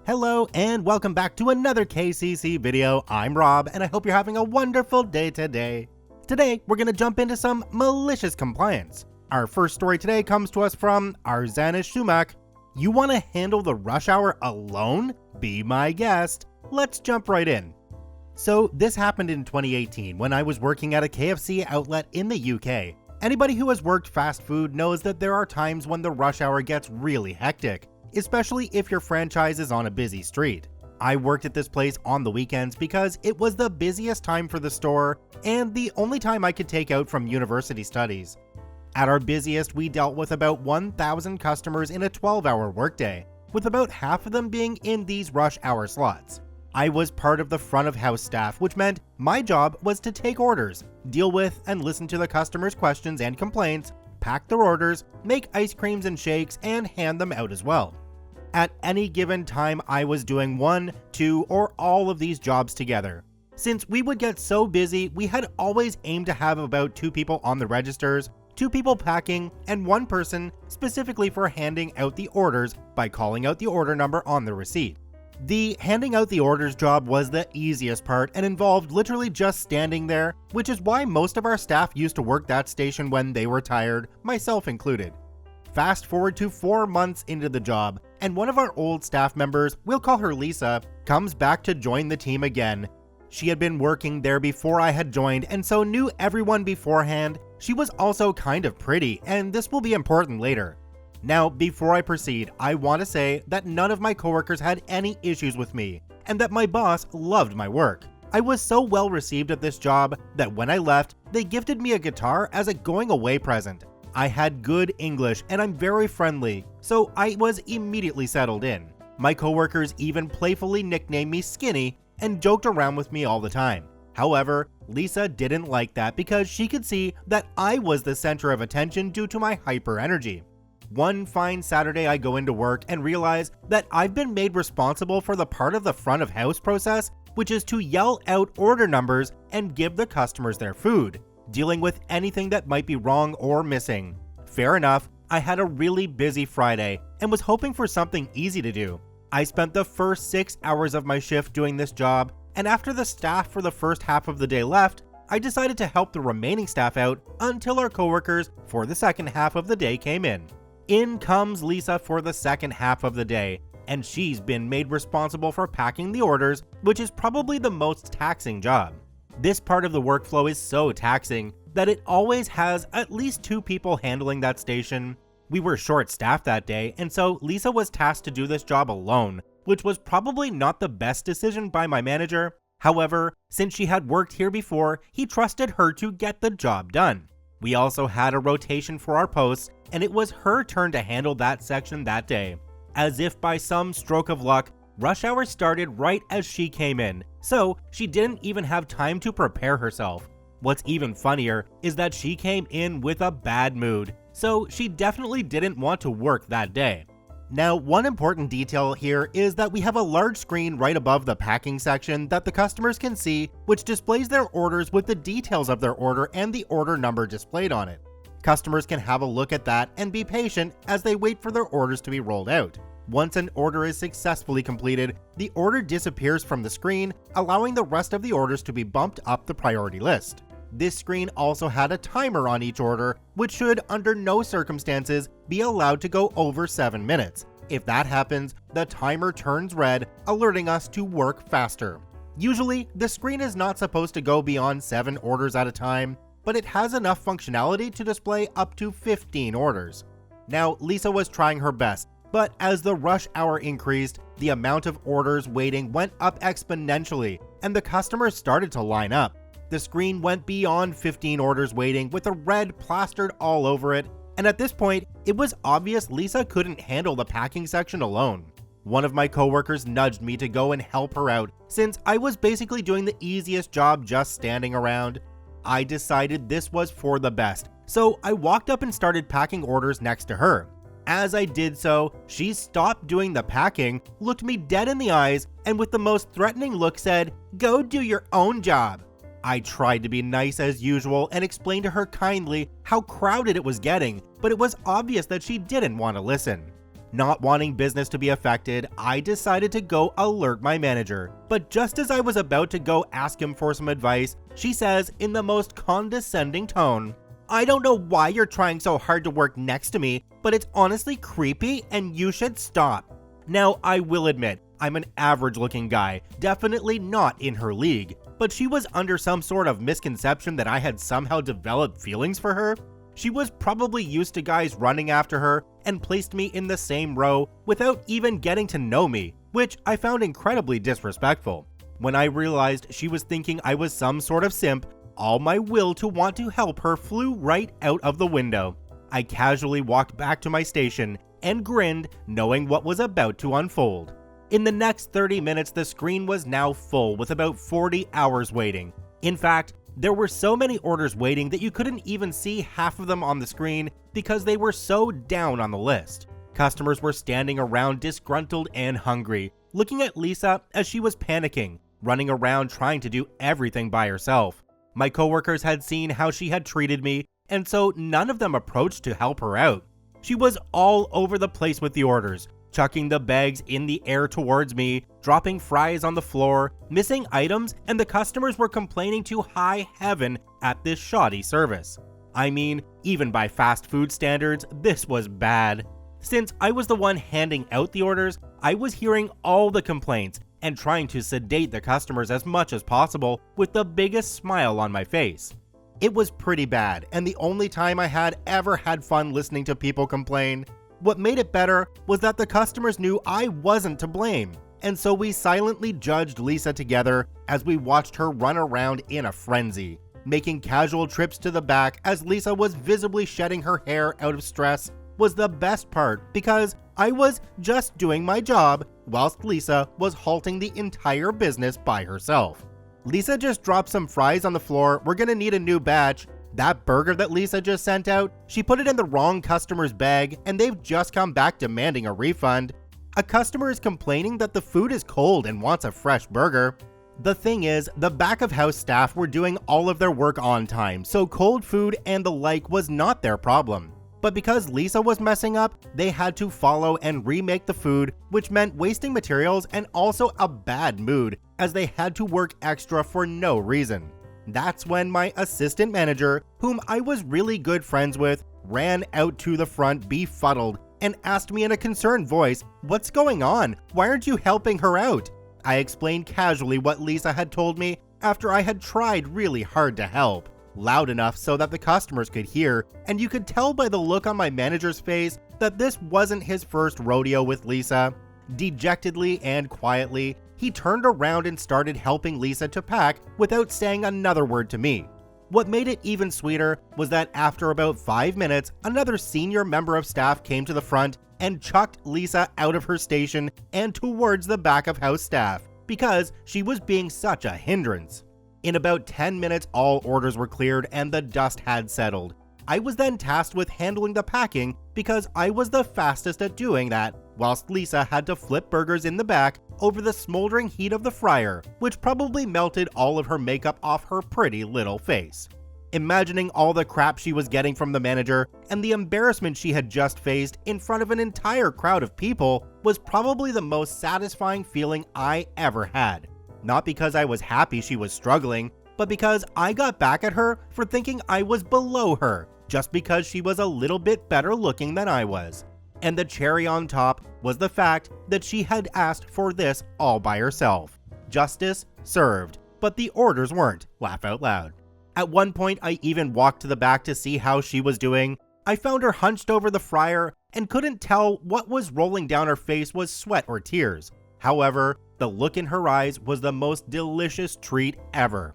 Hello and welcome back to another KCC video. I'm Rob and I hope you're having a wonderful day today. Today, we're going to jump into some malicious compliance. Our first story today comes to us from Arzanis Shumak. You want to handle the rush hour alone? Be my guest. Let's jump right in. So this happened in 2018 when I was working at a KFC outlet in the UK. Anybody who has worked fast food knows that there are times when the rush hour gets really hectic, especially if your franchise is on a busy street. I worked at this place on the weekends because it was the busiest time for the store and the only time I could take out from university studies. At our busiest, we dealt with about 1,000 customers in a 12-hour workday, with about half of them being in these rush hour slots. I was part of the front of house staff, which meant my job was to take orders, deal with and listen to the customers' questions and complaints, pack their orders, make ice creams and shakes, and hand them out as well. At any given time, I was doing one, two, or all of these jobs together. Since we would get so busy, we had always aimed to have about 2 people on the registers, 2 people packing, and 1 person specifically for handing out the orders by calling out the order number on the receipt. The handing out the orders job was the easiest part and involved literally just standing there, which is why most of our staff used to work that station when they were tired, myself included. Fast forward to 4 months into the job, and one of our old staff members, we'll call her Lisa, comes back to join the team again. She had been working there before I had joined and so knew everyone beforehand. She was also kind of pretty, and this will be important later. Now, before I proceed, I want to say that none of my coworkers had any issues with me, and that my boss loved my work. I was so well received at this job that when I left, they gifted me a guitar as a going away present. I had good English and I'm very friendly, so I was immediately settled in. My coworkers even playfully nicknamed me Skinny and joked around with me all the time. However, Lisa didn't like that because she could see that I was the center of attention due to my hyper energy. One fine Saturday, I go into work and realize that I've been made responsible for the part of the front of house process, which is to yell out order numbers and give the customers their food, dealing with anything that might be wrong or missing. Fair enough, I had a really busy Friday and was hoping for something easy to do. I spent the first 6 hours of my shift doing this job, and after the staff for the first half of the day left, I decided to help the remaining staff out until our coworkers for the second half of the day came in. In comes Lisa for the second half of the day, and she's been made responsible for packing the orders, which is probably the most taxing job. This part of the workflow is so taxing that it always has at least 2 people handling that station. We were short-staffed that day, and so Lisa was tasked to do this job alone, which was probably not the best decision by my manager. However, since she had worked here before, he trusted her to get the job done. We also had a rotation for our posts, and it was her turn to handle that section that day. As if by some stroke of luck, rush hour started right as she came in, so she didn't even have time to prepare herself. What's even funnier is that she came in with a bad mood, so she definitely didn't want to work that day. Now, one important detail here is that we have a large screen right above the packing section that the customers can see, which displays their orders with the details of their order and the order number displayed on it. Customers can have a look at that and be patient as they wait for their orders to be rolled out. Once an order is successfully completed, the order disappears from the screen, allowing the rest of the orders to be bumped up the priority list. This screen also had a timer on each order, which should under no circumstances be allowed to go over 7 minutes. If that happens, the timer turns red, alerting us to work faster. Usually, the screen is not supposed to go beyond 7 orders at a time, but it has enough functionality to display up to 15 orders. Now, Lisa was trying her best, but as the rush hour increased, the amount of orders waiting went up exponentially, and the customers started to line up. The screen went beyond 15 orders waiting with a red plastered all over it, and at this point, it was obvious Lisa couldn't handle the packing section alone. One of my coworkers nudged me to go and help her out, since I was basically doing the easiest job just standing around. I decided this was for the best, so I walked up and started packing orders next to her. As I did so, she stopped doing the packing, looked me dead in the eyes, and with the most threatening look said, "Go do your own job." I tried to be nice as usual and explained to her kindly how crowded it was getting, but it was obvious that she didn't want to listen. Not wanting business to be affected, I decided to go alert my manager. But just as I was about to go ask him for some advice, she says in the most condescending tone, "I don't know why you're trying so hard to work next to me, but it's honestly creepy and you should stop." Now, I will admit, I'm an average-looking guy, definitely not in her league, but she was under some sort of misconception that I had somehow developed feelings for her. She was probably used to guys running after her and placed me in the same row without even getting to know me, which I found incredibly disrespectful. When I realized she was thinking I was some sort of simp, all my will to want to help her flew right out of the window. I casually walked back to my station and grinned, knowing what was about to unfold. In the next 30 minutes, the screen was now full with about 40 hours waiting. In fact, there were so many orders waiting that you couldn't even see half of them on the screen because they were so down on the list. Customers were standing around disgruntled and hungry, looking at Lisa as she was panicking, running around trying to do everything by herself. My coworkers had seen how she had treated me, and so none of them approached to help her out. She was all over the place with the orders, chucking the bags in the air towards me, dropping fries on the floor, missing items, and the customers were complaining to high heaven at this shoddy service. I mean, even by fast food standards, this was bad. Since I was the one handing out the orders, I was hearing all the complaints and trying to sedate the customers as much as possible with the biggest smile on my face. It was pretty bad, and the only time I had ever had fun listening to people complain. What made it better was that the customers knew I wasn't to blame, and so we silently judged Lisa together as we watched her run around in a frenzy, making casual trips to the back as Lisa was visibly shedding her hair out of stress was the best part because I was just doing my job whilst Lisa was halting the entire business by herself. "Lisa just dropped some fries on the floor, we're gonna need a new batch. That burger that Lisa just sent out, she put it in the wrong customer's bag and they've just come back demanding a refund. A customer is complaining that the food is cold and wants a fresh burger." The thing is, the back of house staff were doing all of their work on time, so cold food and the like was not their problem. But because Lisa was messing up, they had to follow and remake the food, which meant wasting materials and also a bad mood, as they had to work extra for no reason. That's when my assistant manager, whom I was really good friends with, ran out to the front befuddled and asked me in a concerned voice, "What's going on? Why aren't you helping her out?" I explained casually what Lisa had told me after I had tried really hard to help, loud enough so that the customers could hear, and you could tell by the look on my manager's face that this wasn't his first rodeo with Lisa. Dejectedly and quietly, he turned around and started helping Lisa to pack without saying another word to me. What made it even sweeter was that after about 5 minutes, another senior member of staff came to the front and chucked Lisa out of her station and towards the back of house staff because she was being such a hindrance. In about 10 minutes, all orders were cleared and the dust had settled. I was then tasked with handling the packing because I was the fastest at doing that, whilst Lisa had to flip burgers in the back over the smoldering heat of the fryer, which probably melted all of her makeup off her pretty little face. Imagining all the crap she was getting from the manager and the embarrassment she had just faced in front of an entire crowd of people was probably the most satisfying feeling I ever had. Not because I was happy she was struggling, but because I got back at her for thinking I was below her, just because she was a little bit better looking than I was. And the cherry on top was the fact that she had asked for this all by herself. Justice served, but the orders weren't. Laugh out loud. At one point, I even walked to the back to see how she was doing. I found her hunched over the fryer and couldn't tell what was rolling down her face was sweat or tears. However, the look in her eyes was the most delicious treat ever.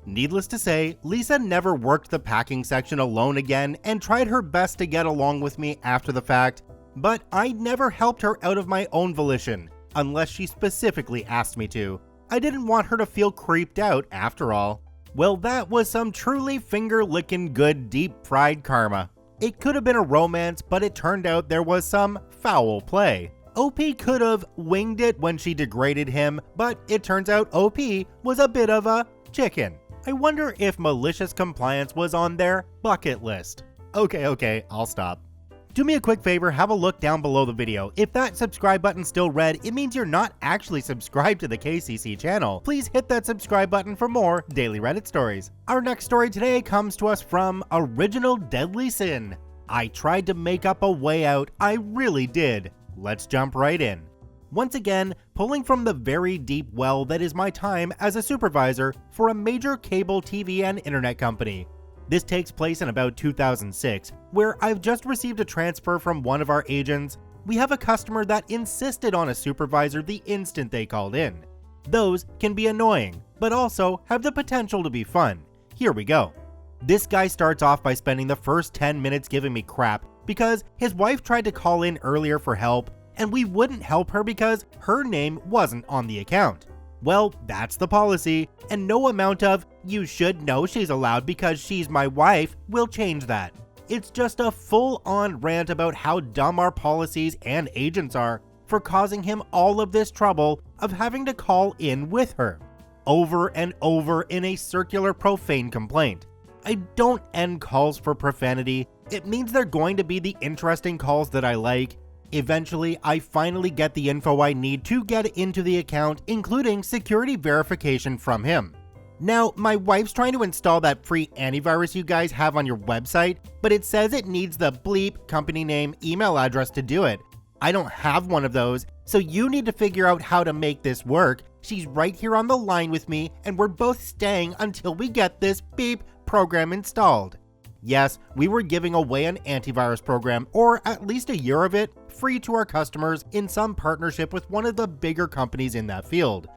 Needless to say, Lisa never worked the packing section alone again and tried her best to get along with me after the fact, but I never helped her out of my own volition, unless she specifically asked me to. I didn't want her to feel creeped out after all. Well, that was some truly finger-licking good deep-fried karma. It could have been a romance, but it turned out there was some foul play. OP could have winged it when she degraded him, but it turns out OP was a bit of a chicken. I wonder if malicious compliance was on their bucket list. Okay, I'll stop. Do me a quick favor, have a look down below the video. If that subscribe button's still red, it means you're not actually subscribed to the KCC channel. Please hit that subscribe button for more daily Reddit stories. Our next story today comes to us from Original Deadly Sin. I tried to make up a way out, I really did. Let's jump right in. Once again, pulling from the very deep well that is my time as a supervisor for a major cable TV and internet company. This takes place in about 2006, where I've just received a transfer from one of our agents. We have a customer that insisted on a supervisor the instant they called in. Those can be annoying, but also have the potential to be fun. Here we go. This guy starts off by spending the first 10 minutes giving me crap because his wife tried to call in earlier for help, and we wouldn't help her because her name wasn't on the account. Well, that's the policy, and no amount of "you should know she's allowed because she's my wife" will change that. It's just a full-on rant about how dumb our policies and agents are for causing him all of this trouble of having to call in with her, over and over in a circular profane complaint. I don't end calls for profanity. It means they're going to be the interesting calls that I like. Eventually, I finally get the info I need to get into the account, including security verification from him. Now, my wife's trying to install that free antivirus you guys have on your website, but it says it needs the bleep company name email address to do it. I don't have one of those, so you need to figure out how to make this work. She's right here on the line with me, and we're both staying until we get this beep program installed. Yes, we were giving away an antivirus program, or at least a year of it, free to our customers in some partnership with one of the bigger companies in that field.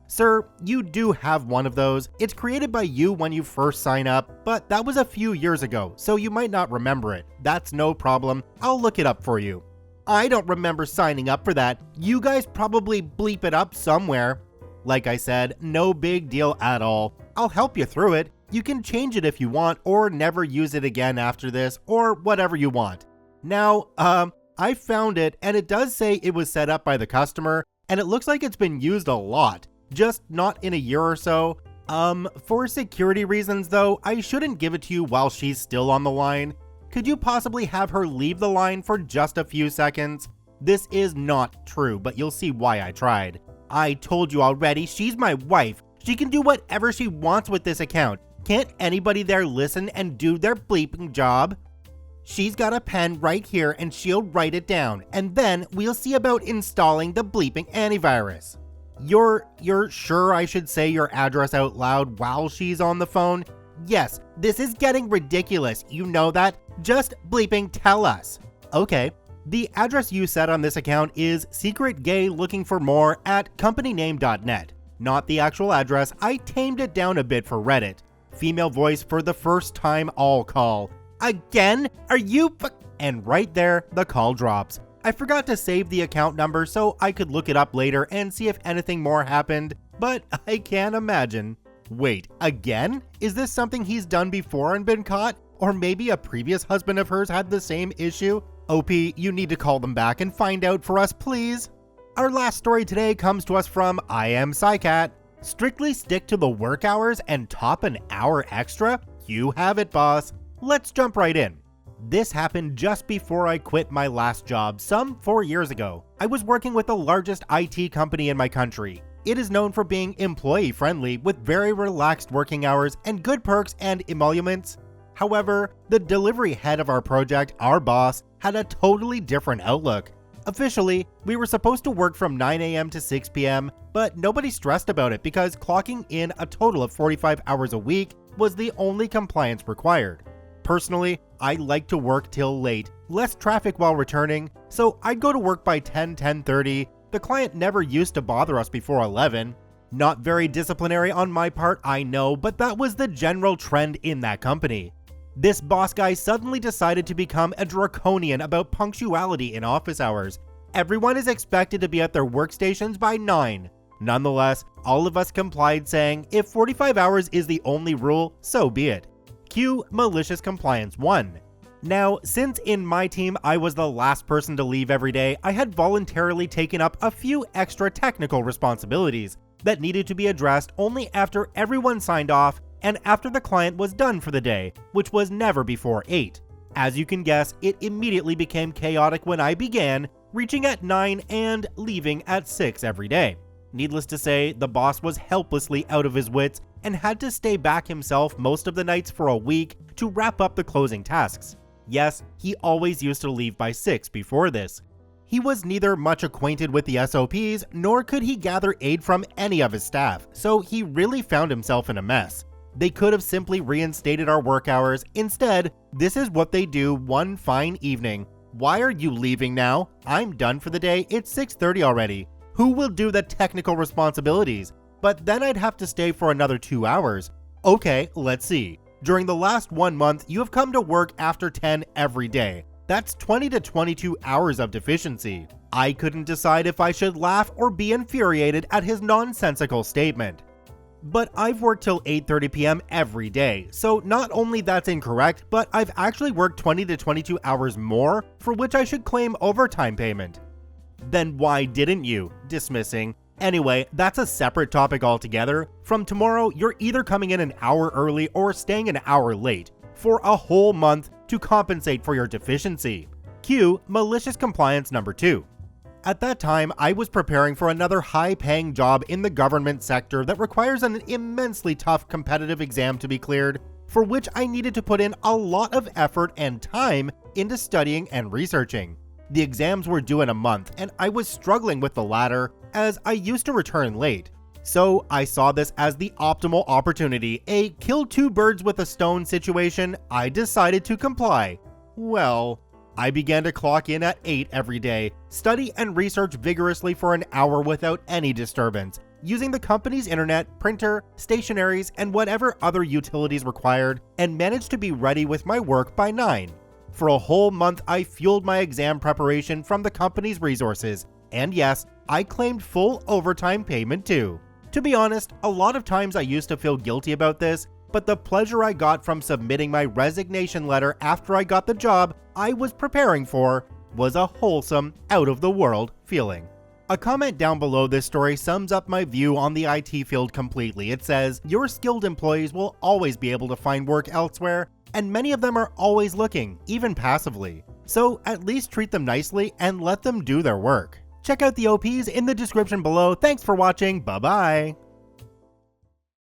Sir, you do have one of those. It's created by you when you first sign up, but that was a few years ago, so you might not remember it. That's no problem. I'll look it up for you. I don't remember signing up for that. You guys probably bleep it up somewhere. Like I said, no big deal at all. I'll help you through it. You can change it if you want, or never use it again after this, or whatever you want. Now, I found it, and it does say it was set up by the customer, and it looks like it's been used a lot, just not in a year or so. For security reasons though, I shouldn't give it to you while she's still on the line. Could you possibly have her leave the line for just a few seconds? This is not true, but you'll see why I tried. I told you already, she's my wife. She can do whatever she wants with this account. Can't anybody there listen and do their bleeping job? She's got a pen right here and she'll write it down, and then we'll see about installing the bleeping antivirus. You're sure I should say your address out loud while she's on the phone? Yes, this is getting ridiculous, you know that? Just bleeping tell us. Okay, the address you set on this account is secretgaylooking-for-more at companyname.net. Not the actual address, I tamed it down a bit for Reddit. Female voice for the first time all call. Again? Are you And right there, the call drops. I forgot to save the account number so I could look it up later and see if anything more happened, but I can't imagine. Wait, again? Is this something he's done before and been caught? Or maybe a previous husband of hers had the same issue? OP, you need to call them back and find out for us, please. Our last story today comes to us from I Am Psycat. Strictly stick to the work hours and top an hour extra? You have it, boss. Let's jump right in. This happened just before I quit my last job some 4 years ago. I was working with the largest IT company in my country. It is known for being employee-friendly with very relaxed working hours and good perks and emoluments. However, the delivery head of our project, our boss, had a totally different outlook. Officially, we were supposed to work from 9 a.m. to 6 p.m., but nobody stressed about it because clocking in a total of 45 hours a week was the only compliance required. Personally, I like to work till late, less traffic while returning, so I'd go to work by 10:30. The client never used to bother us before 11. Not very disciplinary on my part, I know, but that was the general trend in that company. This boss guy suddenly decided to become a draconian about punctuality in office hours. Everyone is expected to be at their workstations by 9. Nonetheless, all of us complied, saying if 45 hours is the only rule, so be it. Cue Malicious Compliance 1. Now, since in my team I was the last person to leave every day, I had voluntarily taken up a few extra technical responsibilities that needed to be addressed only after everyone signed off and after the client was done for the day, which was never before 8. As you can guess, it immediately became chaotic when I began, reaching at 9 and leaving at 6 every day. Needless to say, the boss was helplessly out of his wits and had to stay back himself most of the nights for a week to wrap up the closing tasks. Yes, he always used to leave by 6 before this. He was neither much acquainted with the SOPs, nor could he gather aid from any of his staff, so he really found himself in a mess. They could have simply reinstated our work hours. Instead, this is what they do one fine evening. "Why are you leaving now? I'm done for the day, it's 6:30 already. Who will do the technical responsibilities?" But then I'd have to stay for another 2 hours. Okay, let's see. During the last 1 month, you have come to work after 10 every day. That's 20 to 22 hours of deficiency. I couldn't decide if I should laugh or be infuriated at his nonsensical statement. But I've worked till 8:30 p.m. every day, so not only that's incorrect, but I've actually worked 20 to 22 hours more, for which I should claim overtime payment. Then why didn't you? Dismissing. Anyway, that's a separate topic altogether. From tomorrow, you're either coming in an hour early or staying an hour late, for a whole month to compensate for your deficiency. Cue malicious compliance number 2. At that time, I was preparing for another high-paying job in the government sector that requires an immensely tough competitive exam to be cleared, for which I needed to put in a lot of effort and time into studying and researching. The exams were due in a month, and I was struggling with the latter, as I used to return late. So I saw this as the optimal opportunity, a kill two birds with a stone situation. I decided to comply. Well, I began to clock in at 8 every day, study and research vigorously for an hour without any disturbance, using the company's internet, printer, stationaries, and whatever other utilities required, and managed to be ready with my work by 9. For a whole month, I fueled my exam preparation from the company's resources, and yes, I claimed full overtime payment too. To be honest, a lot of times I used to feel guilty about this, but the pleasure I got from submitting my resignation letter after I got the job I was preparing for was a wholesome, out-of-the-world feeling. A comment down below this story sums up my view on the IT field completely. It says, "Your skilled employees will always be able to find work elsewhere, and many of them are always looking, even passively. So at least treat them nicely and let them do their work." Check out the OPs in the description below. Thanks for watching. Bye-bye.